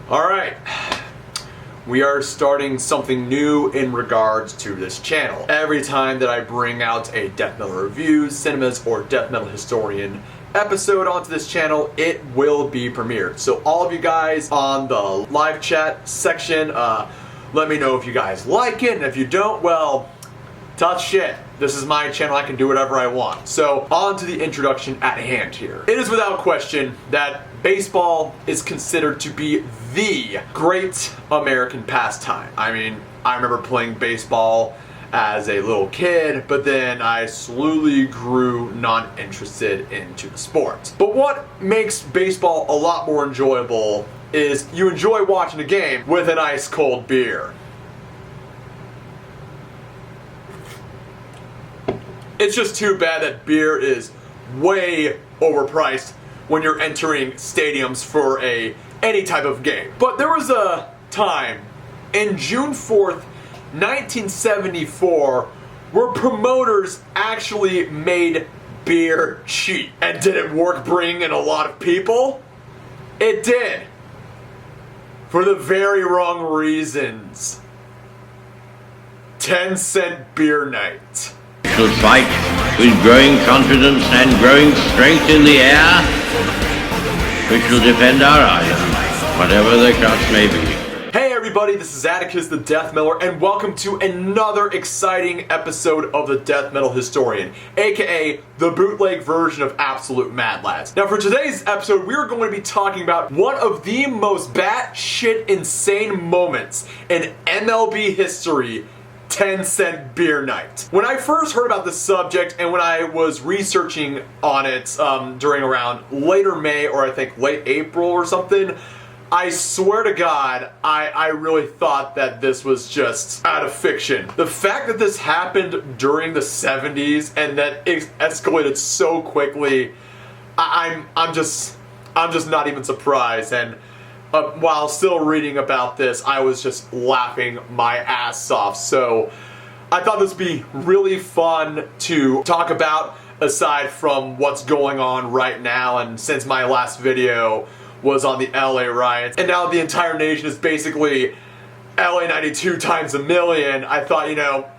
Alright, we are starting something new in regards to this channel. Every time that I bring out a Death Metal Reviews, Cinemas, or Death Metal Historian episode onto this channel, it will be premiered. So all of you guys on the live chat section, let me know if you guys like it, and if you don't, well, tough shit. This is my channel, I can do whatever I want. So, on to the introduction at hand here. It is without question that baseball is considered to be the great American pastime. I mean, I remember playing baseball as a little kid, but then I slowly grew non-interested into the sport. But what makes baseball a lot more enjoyable is you enjoy watching a game with an ice cold beer. It's just too bad that beer is way overpriced when you're entering stadiums for any type of game. But there was a time in June 4th, 1974, where promoters actually made beer cheap. And did it work bringing in a lot of people? It did. For the very wrong reasons. 10-cent beer night. Shall fight with growing confidence and growing strength in the air. We shall defend our island, whatever the cost may be. Hey everybody, this is Atticus the Death Miller, and welcome to another exciting episode of the Death Metal Historian, aka the bootleg version of Absolute Mad Lads. Now for today's episode, we are going to be talking about one of the most batshit insane moments in MLB history, 10-cent beer night. When I first heard about this subject and when I was researching on it during around later May or I think late April or something, I swear to God, I really thought that this was just out of fiction. The fact that this happened during the 70s and that it escalated so quickly, I'm just not even surprised. And while still reading about this, I was just laughing my ass off. So I thought this would be really fun to talk about aside from what's going on right now. And since my last video was on the LA riots, and now the entire nation is basically LA 92 times a million, I thought, you know,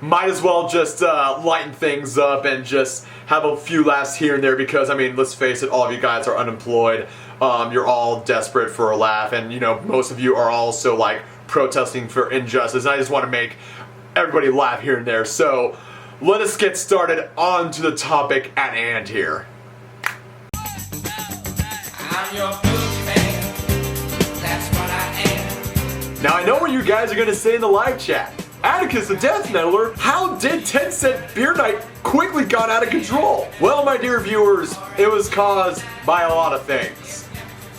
might as well just lighten things up and just have a few laughs here and there because, I mean, let's face it, all of you guys are unemployed. You're all desperate for a laugh, and, you know, most of you are also, like, protesting for injustice. And I just want to make everybody laugh here and there. So, let us get started on to the topic at hand here. I'm your boogeyman, that's what I am. Now, I know what you guys are going to say in the live chat. Atticus the Death Metaler, how did 10-cent beer night quickly got out of control? Well, my dear viewers, it was caused by a lot of things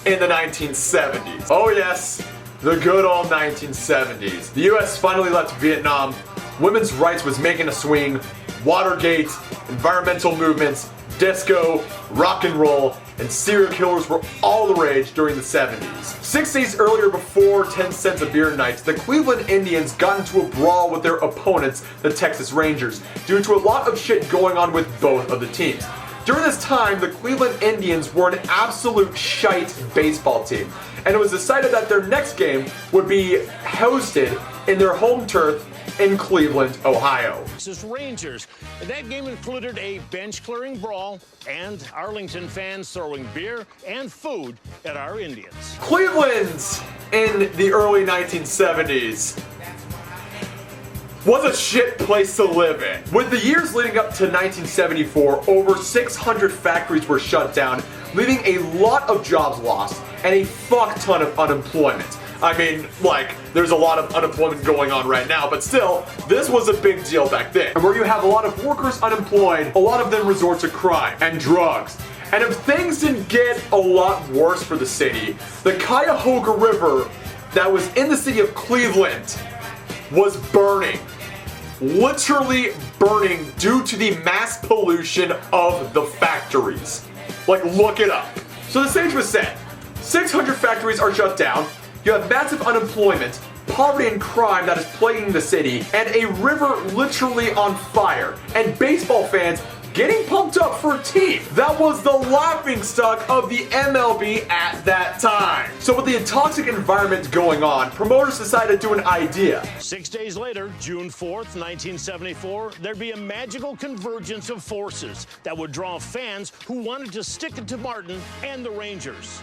in the 1970s. Oh yes, the good old 1970s. The US finally left Vietnam, women's rights was making a swing, Watergate, environmental movements, disco, rock and roll, and serial killers were all the rage during the 70s. 6 days earlier, before 10 cents a beer night, the Cleveland Indians got into a brawl with their opponents, the Texas Rangers, due to a lot of shit going on with both of the teams. During this time, the Cleveland Indians were an absolute shite baseball team, and it was decided that their next game would be hosted in their home turf in Cleveland, Ohio. Texas Rangers. That game included a bench-clearing brawl and Arlington fans throwing beer and food at our Indians. Cleveland in the early 1970s was a shit place to live in. With the years leading up to 1974, over 600 factories were shut down, leaving a lot of jobs lost and a fuck ton of unemployment. I mean, like, there's a lot of unemployment going on right now, but still, this was a big deal back then. And where you have a lot of workers unemployed, a lot of them resort to crime and drugs. And if things didn't get a lot worse for the city, the Cuyahoga River that was in the city of Cleveland was burning. Literally burning due to the mass pollution of the factories. Like, look it up. So the stage was set. 600 factories are shut down. You have massive unemployment, poverty and crime that is plaguing the city, and a river literally on fire, and baseball fans getting pumped up for a team that was the laughingstock of the MLB at that time. So with the toxic environment going on, promoters decided to do an idea. 6 days later, June 4th, 1974, there'd be a magical convergence of forces that would draw fans who wanted to stick it to Martin and the Rangers.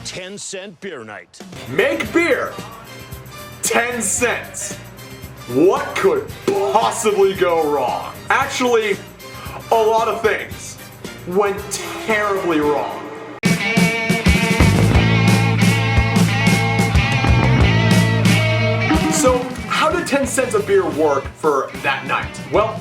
10-cent beer night. Make beer 10 cents. What could possibly go wrong? Actually, a lot of things went terribly wrong. So, how did 10 cents a beer work for that night? Well,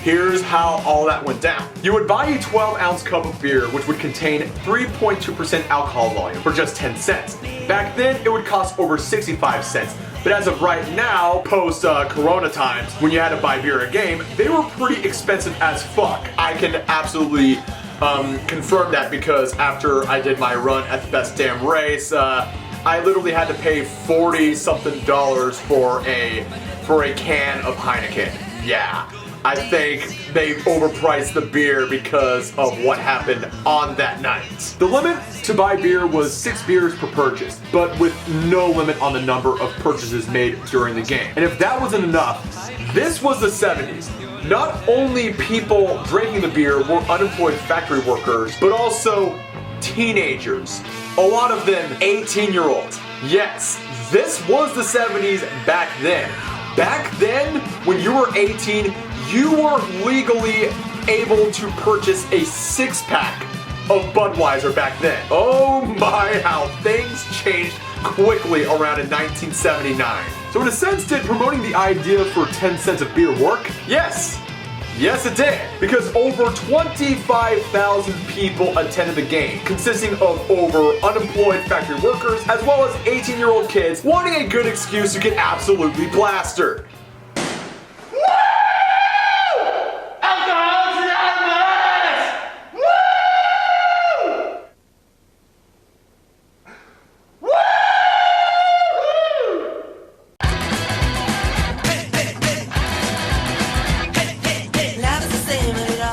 here's how all that went down. You would buy a 12-ounce cup of beer, which would contain 3.2% alcohol volume, for just 10 cents. Back then, it would cost over 65 cents. But as of right now, post-Corona times, when you had to buy beer at a game, they were pretty expensive as fuck. I can absolutely confirm that because after I did my run at the Best Damn Race, I literally had to pay $40-something for a can of Heineken. Yeah, I think they overpriced the beer because of what happened on that night. The limit to buy beer was 6 beers per purchase, but with no limit on the number of purchases made during the game. And if that wasn't enough, this was the 70s. Not only people drinking the beer were unemployed factory workers, but also teenagers. A lot of them 18-year-olds. Yes, this was the 70s back then. Back then, when you were 18, you were legally able to purchase a 6-pack of Budweiser back then. Oh my, how things changed quickly around in 1979. So in a sense, did promoting the idea for 10 cents of beer work? Yes. Yes, it did, because over 25,000 people attended the game, consisting of over unemployed factory workers, as well as 18-year-old kids wanting a good excuse to get absolutely plastered.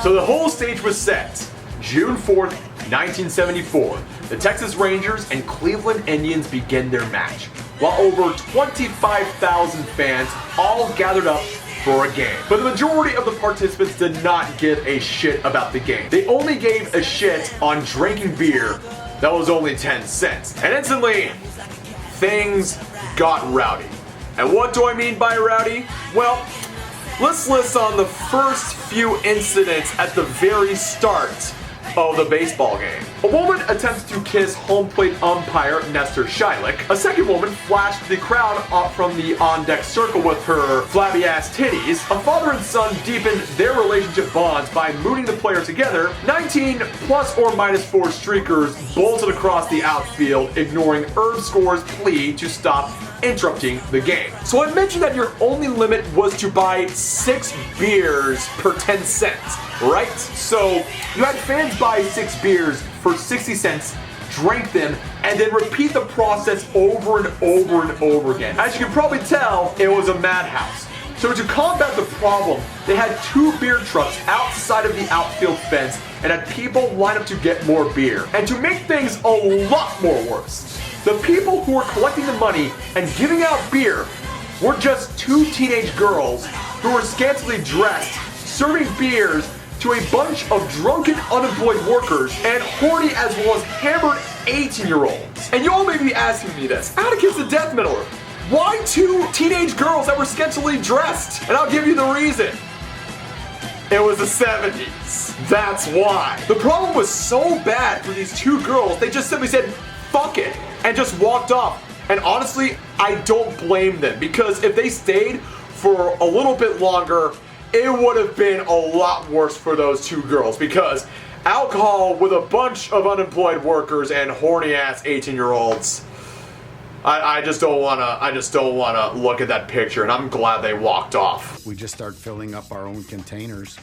So the whole stage was set. June 4th, 1974. The Texas Rangers and Cleveland Indians begin their match, while over 25,000 fans all gathered up for a game. But the majority of the participants did not give a shit about the game. They only gave a shit on drinking beer that was only 10 cents. And instantly, things got rowdy. And what do I mean by rowdy? Well, let's list on the first few incidents at the very start of the baseball game. A woman attempts to kiss home plate umpire Nestor Shylick. A second woman flashed the crowd up from the on-deck circle with her flabby-ass titties. A father and son deepened their relationship bonds by mooning the player together. 19 plus or minus 4 streakers bolted across the outfield, ignoring Irv Score's plea to stop interrupting the game. So I mentioned that your only limit was to buy 6 beers per 10 cents, right? So you had fans buy 6 beers for 60 cents, drink them, and then repeat the process over and over and over again. As you can probably tell, it was a madhouse. So to combat the problem, they had 2 beer trucks outside of the outfield fence and had people line up to get more beer. And to make things a lot more worse, the people who were collecting the money and giving out beer were just 2 teenage girls who were scantily dressed, serving beers to a bunch of drunken unemployed workers and horny as well as hammered 18-year-olds. And you all may be asking me this, Atticus the Death Metaler, why 2 teenage girls that were scantily dressed? And I'll give you the reason. It was the 70s. That's why. The problem was so bad for these 2 girls, they just simply said, fuck it, and just walked off. And honestly, I don't blame them, because if they stayed for a little bit longer, it would have been a lot worse for those 2 girls, because alcohol with a bunch of unemployed workers and horny ass 18-year-olds, I just don't wanna look at that picture, and I'm glad they walked off. We just start filling up our own containers,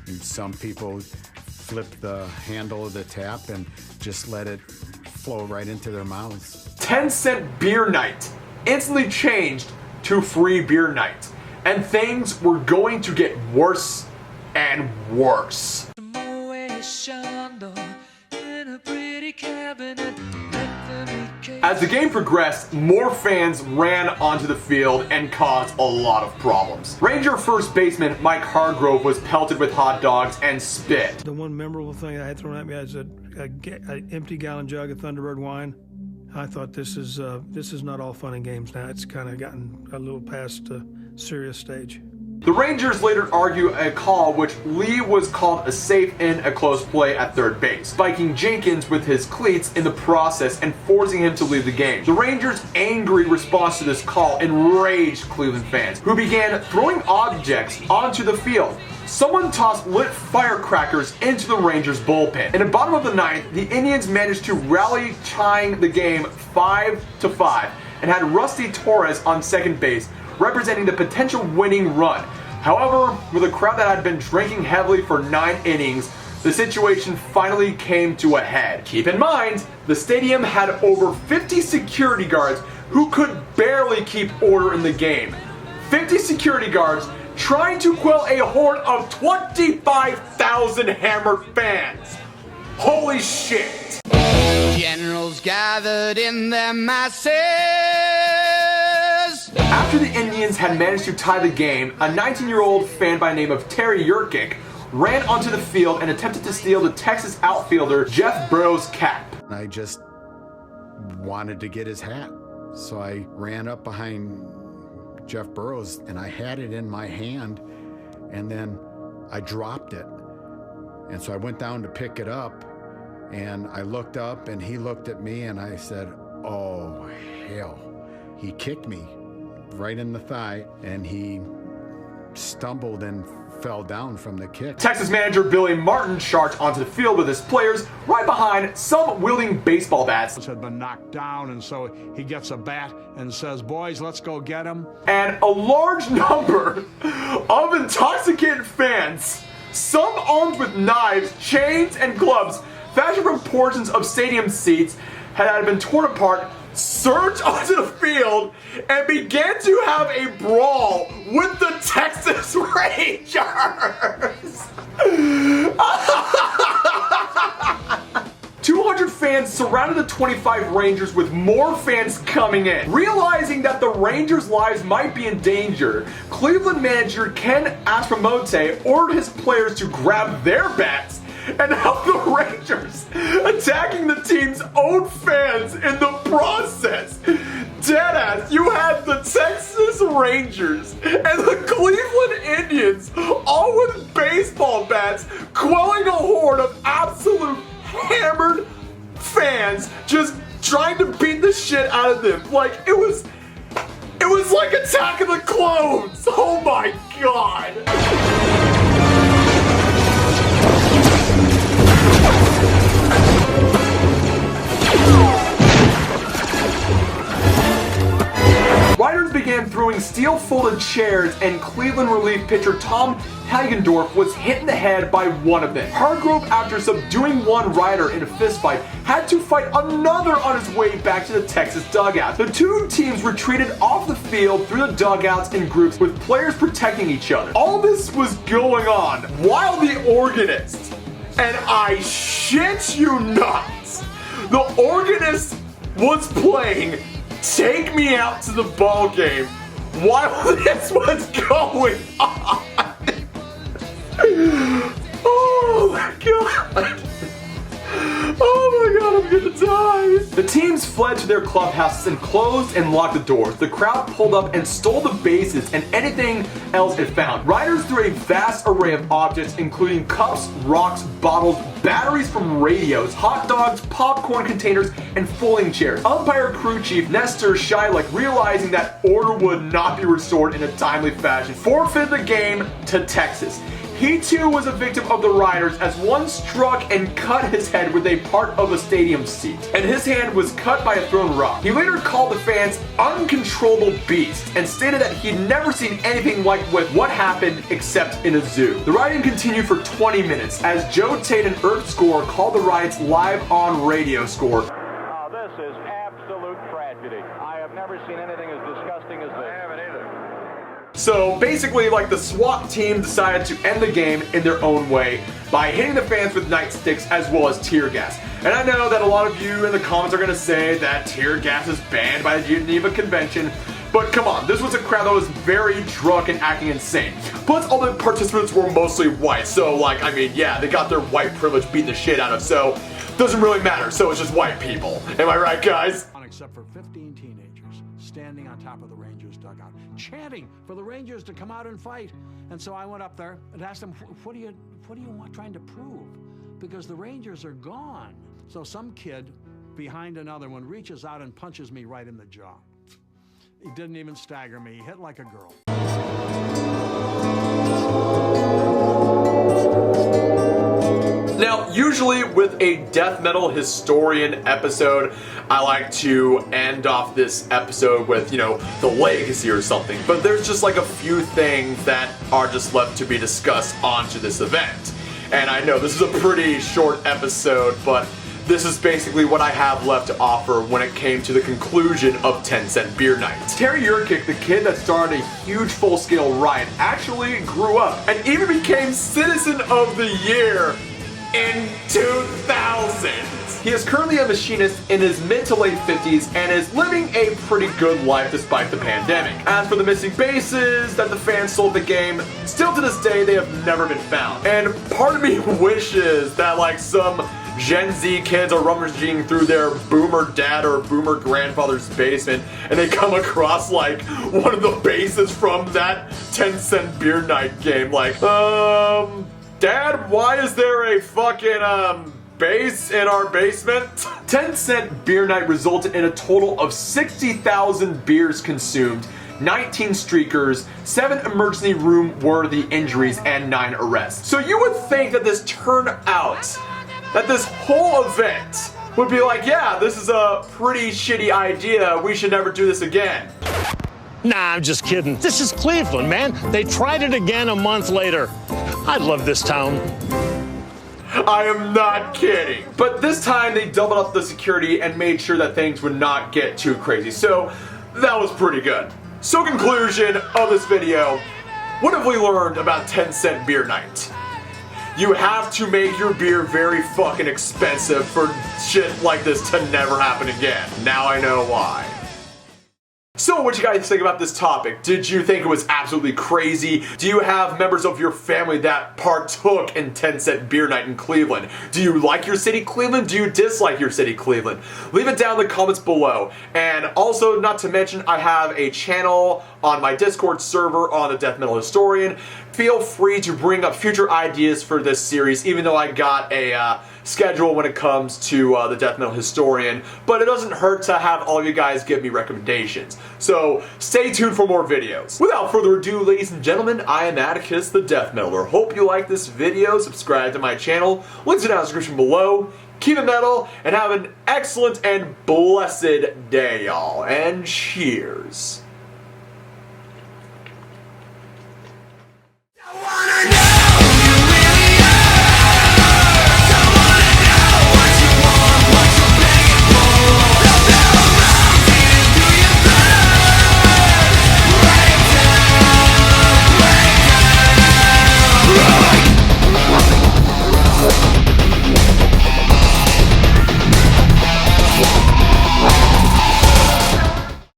and some people flip the handle of the tap and just let it flow right into their mouths. 10-cent beer night instantly changed to free beer night, and things were going to get worse and worse. In a pretty cabinet, let them As the game progressed, more fans ran onto the field and caused a lot of problems. Ranger first baseman Mike Hargrove was pelted with hot dogs and spit. The one memorable thing I had thrown at me was an empty gallon jug of Thunderbird wine. I thought this is not all fun and games now. It's kind of gotten a little past the serious stage. The Rangers later argue a call which Lee was called a safe in a close play at third base, spiking Jenkins with his cleats in the process and forcing him to leave the game. The Rangers' angry response to this call enraged Cleveland fans, who began throwing objects onto the field. Someone tossed lit firecrackers into the Rangers' bullpen. In the bottom of the ninth, the Indians managed to rally, tying the game 5-5, and had Rusty Torres on second base, representing the potential winning run. However, with a crowd that had been drinking heavily for 9 innings, the situation finally came to a head. Keep in mind, the stadium had over 50 security guards who could barely keep order in the game. 50 security guards trying to quell a horde of 25,000 hammered fans. Holy shit! Generals gathered in their masses. After the Indians had managed to tie the game, a 19-year-old fan by the name of Terry Yurkic ran onto the field and attempted to steal the Texas outfielder Jeff Burrows' cap. I just wanted to get his hat, so I ran up behind Jeff Burrows and I had it in my hand, and then I dropped it. And so I went down to pick it up, and I looked up and he looked at me, and I said, "Oh, hell." He kicked me right in the thigh, and he stumbled and fell down from the kick. Texas manager Billy Martin charged onto the field with his players right behind, some wielding baseball bats. Had been knocked down, and so he gets a bat and says, "Boys, let's go get him." And a large number of intoxicated fans, some armed with knives, chains, and clubs, fashioned from portions of stadium seats had been torn apart, surged onto the field and began to have a brawl with the Texas Rangers. 200 fans surrounded the 25 Rangers, with more fans coming in. Realizing that the Rangers' lives might be in danger, Cleveland manager Ken Aspromonte ordered his players to grab their bats and help the Rangers, attacking the team's own fans in the process. Deadass, you had the Texas Rangers and the Cleveland Indians, all with baseball bats, quelling a horde of absolute hammered fans, just trying to beat the shit out of them. Like, it was like Attack of the Clones. Oh my god. Riders began throwing steel-folded chairs, and Cleveland relief pitcher Tom Hagendorf was hit in the head by one of them. Hargrove, after subduing one rider in a fistfight, had to fight another on his way back to the Texas dugout. The two teams retreated off the field through the dugouts in groups, with players protecting each other. All this was going on while the organist, and I shit you not, the organist was playing "Take Me Out to the Ball Game" while this was going on. Oh my god. Oh my god, I'm gonna die. The teams fled to their clubhouses and closed and locked the doors. The crowd pulled up and stole the bases and anything else it found. Riders threw a vast array of objects, including cups, rocks, bottles, batteries from radios, hot dogs, popcorn containers, and folding chairs. Umpire crew chief Nestor Shylock, realizing that order would not be restored in a timely fashion, forfeited the game to Texas. He too was a victim of the Riders, as one struck and cut his head with a part of a stadium seat, and his hand was cut by a thrown rock. He later called the fans uncontrollable beasts and stated that he'd never seen anything like what happened except in a zoo. The rioting continued for 20 minutes as Joe Tate and Earth Score called the riots live on radio score. This is absolute tragedy. I have never seen anything as disgusting as this. I haven't either. So basically, like, the SWAT team decided to end the game in their own way by hitting the fans with nightsticks as well as tear gas. And I know that a lot of you in the comments are going to say that tear gas is banned by the Geneva Convention, but come on, this was a crowd that was very drunk and acting insane. Plus, all the participants were mostly white, so, like, I mean, yeah, they got their white privilege beaten the shit out of, so doesn't really matter, so it's just white people. Am I right, guys? Except for 15 teenagers standing on top of the Rangers dugout, chanting for the Rangers to come out and fight. And so I went up there and asked them, what do you want trying to prove? Because the Rangers are gone. So some kid behind another one reaches out and punches me right in the jaw. He didn't even stagger me. He hit like a girl. Now, usually with a death metal historian episode, I like to end off this episode with, you know, the legacy or something. But there's just like a few things that are just left to be discussed onto this event. And I know this is a pretty short episode, but this is basically what I have left to offer when it came to the conclusion of 10 Cent Beer Night. Terry Yurkic, the kid that started a huge full-scale riot, actually grew up and even became Citizen of the Year in 2000. He is currently a machinist in his mid to late 50s and is living a pretty good life despite the pandemic. As for the missing bases that the fans sold the game, still to this day they have never been found. And part of me wishes that like some Gen Z kids are rummaging through their boomer dad or boomer grandfather's basement and they come across like one of the bases from that 10 Cent Beer Night game. Like, Dad, why is there a fucking, base in our basement? 10 Cent Beer Night resulted in a total of 60,000 beers consumed, 19 streakers, 7 emergency room worthy injuries, and 9 arrests. So you would think that this turnout, that this whole event would be like, yeah, this is a pretty shitty idea, we should never do this again. Nah, I'm just kidding. This is Cleveland, man. They tried it again a month later. I love this town. I am not kidding. But this time they doubled up the security and made sure that things would not get too crazy. So that was pretty good. So conclusion of this video, what have we learned about 10 Cent Beer Night? You have to make your beer very fucking expensive for shit like this to never happen again. Now I know why. So what you guys think about this topic? Did you think it was absolutely crazy? Do you have members of your family that partook in 10 Cent Beer Night in Cleveland? Do you like your city, Cleveland? Do you dislike your city, Cleveland? Leave it down in the comments below. And also, not to mention, I have a channel on my Discord server on the Death Metal Historian. Feel free to bring up future ideas for this series, even though I got a schedule when it comes to the Death Metal Historian, but it doesn't hurt to have all of you guys give me recommendations. So stay tuned for more videos. Without further ado, ladies and gentlemen, I am Atticus the Death Metaler. Hope you like this video, subscribe to my channel, links in the description below. Keep it metal, and have an excellent and blessed day, y'all. And cheers.